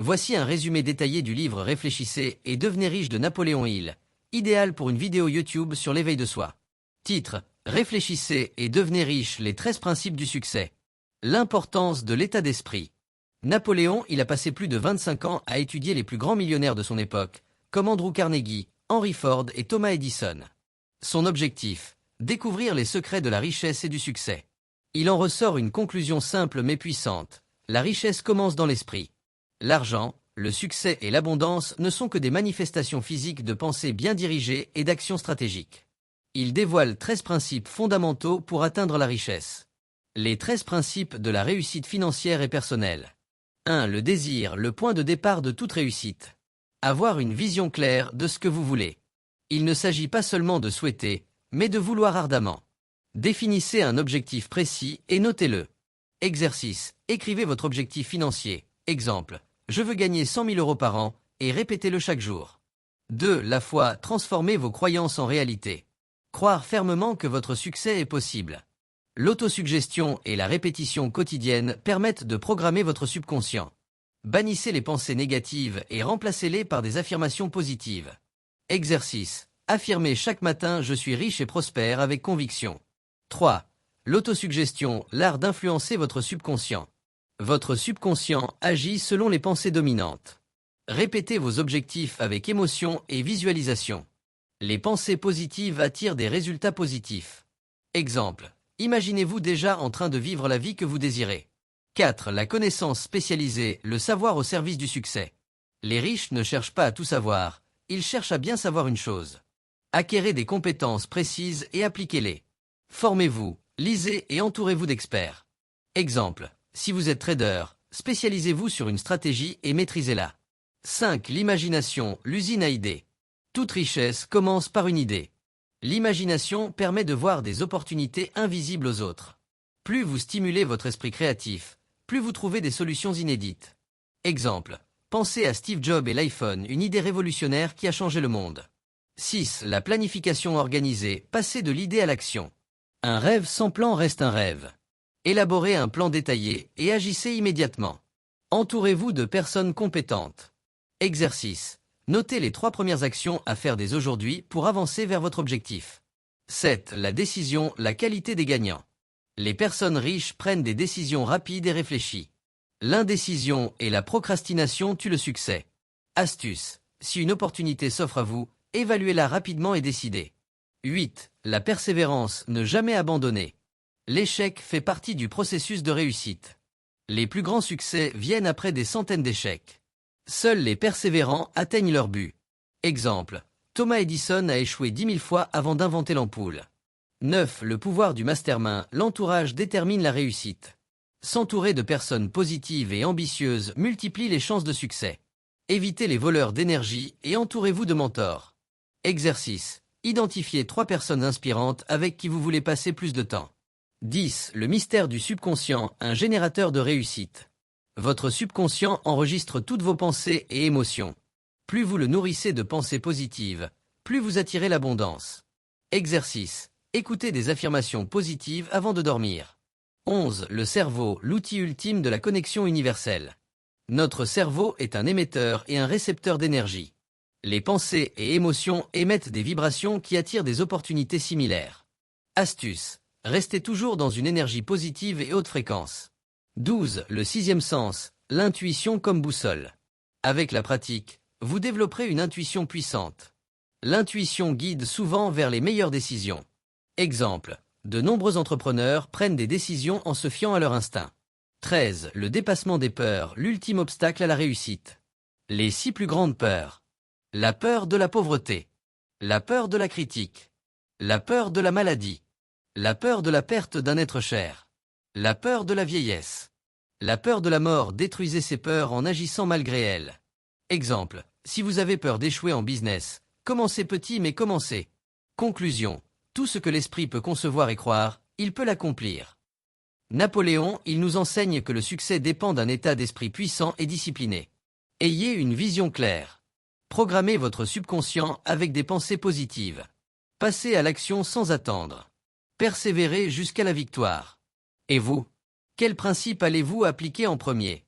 Voici un résumé détaillé du livre Réfléchissez et devenez riche de Napoléon Hill, idéal pour une vidéo YouTube sur l'éveil de soi. Titre: Réfléchissez et devenez riche, les 13 principes du succès. L'importance de l'état d'esprit. Napoléon Hill a passé plus de 25 ans à étudier les plus grands millionnaires de son époque, comme Andrew Carnegie, Henry Ford et Thomas Edison. Son objectif: découvrir les secrets de la richesse et du succès. Il en ressort une conclusion simple mais puissante. La richesse commence dans l'esprit. L'argent, le succès et l'abondance ne sont que des manifestations physiques de pensées bien dirigées et d'actions stratégiques. Il dévoile 13 principes fondamentaux pour atteindre la richesse. Les 13 principes de la réussite financière et personnelle. 1. Le désir, le point de départ de toute réussite. Avoir une vision claire de ce que vous voulez. Il ne s'agit pas seulement de souhaiter, mais de vouloir ardemment. Définissez un objectif précis et notez-le. Exercice. Écrivez votre objectif financier. Exemple: je veux gagner 100 000 € par an, et répétez-le chaque jour. 2. La foi. Transformez vos croyances en réalité. Croire fermement que votre succès est possible. L'autosuggestion et la répétition quotidienne permettent de programmer votre subconscient. Bannissez les pensées négatives et remplacez-les par des affirmations positives. Exercice. Affirmez chaque matin: je suis riche et prospère avec conviction. 3. L'autosuggestion, l'art d'influencer votre subconscient. Votre subconscient agit selon les pensées dominantes. Répétez vos objectifs avec émotion et visualisation. Les pensées positives attirent des résultats positifs. Exemple: imaginez-vous déjà en train de vivre la vie que vous désirez. 4. La connaissance spécialisée, le savoir au service du succès. Les riches ne cherchent pas à tout savoir, ils cherchent à bien savoir une chose. Acquérez des compétences précises et appliquez-les. Formez-vous, lisez et entourez-vous d'experts. Exemple: si vous êtes trader, spécialisez-vous sur une stratégie et maîtrisez-la. 5. L'imagination, l'usine à idées. Toute richesse commence par une idée. L'imagination permet de voir des opportunités invisibles aux autres. Plus vous stimulez votre esprit créatif, plus vous trouvez des solutions inédites. Exemple: pensez à Steve Jobs et l'iPhone, une idée révolutionnaire qui a changé le monde. 6. La planification organisée, passez de l'idée à l'action. Un rêve sans plan reste un rêve. Élaborez un plan détaillé et agissez immédiatement. Entourez-vous de personnes compétentes. Exercice. Notez les 3 premières actions à faire dès aujourd'hui pour avancer vers votre objectif. 7. La décision, la qualité des gagnants. Les personnes riches prennent des décisions rapides et réfléchies. L'indécision et la procrastination tuent le succès. Astuce. Si une opportunité s'offre à vous, évaluez-la rapidement et décidez. 8. La persévérance, ne jamais abandonner. L'échec fait partie du processus de réussite. Les plus grands succès viennent après des centaines d'échecs. Seuls les persévérants atteignent leur but. Exemple: Thomas Edison a échoué 10 000 fois avant d'inventer l'ampoule. 9. Le pouvoir du mastermind, l'entourage détermine la réussite. S'entourer de personnes positives et ambitieuses multiplie les chances de succès. Évitez les voleurs d'énergie et entourez-vous de mentors. Exercice. Identifiez 3 personnes inspirantes avec qui vous voulez passer plus de temps. 10. Le mystère du subconscient, un générateur de réussite. Votre subconscient enregistre toutes vos pensées et émotions. Plus vous le nourrissez de pensées positives, plus vous attirez l'abondance. Exercice. Écoutez des affirmations positives avant de dormir. 11. Le cerveau, l'outil ultime de la connexion universelle. Notre cerveau est un émetteur et un récepteur d'énergie. Les pensées et émotions émettent des vibrations qui attirent des opportunités similaires. Astuce. Restez toujours dans une énergie positive et haute fréquence. 12. Le 6e sens, l'intuition comme boussole. Avec la pratique, vous développerez une intuition puissante. L'intuition guide souvent vers les meilleures décisions. Exemple: de nombreux entrepreneurs prennent des décisions en se fiant à leur instinct. 13. Le dépassement des peurs, l'ultime obstacle à la réussite. Les 6 plus grandes peurs. La peur de la pauvreté. La peur de la critique. La peur de la maladie. La peur de la perte d'un être cher. La peur de la vieillesse. La peur de la mort. Détruisez ces peurs en agissant malgré elles. Exemple: si vous avez peur d'échouer en business, commencez petit mais commencez. Conclusion: tout ce que l'esprit peut concevoir et croire, il peut l'accomplir. Napoléon, il nous enseigne que le succès dépend d'un état d'esprit puissant et discipliné. Ayez une vision claire. Programmez votre subconscient avec des pensées positives. Passez à l'action sans attendre. Persévérez jusqu'à la victoire. Et vous? Quel principe allez-vous appliquer en premier?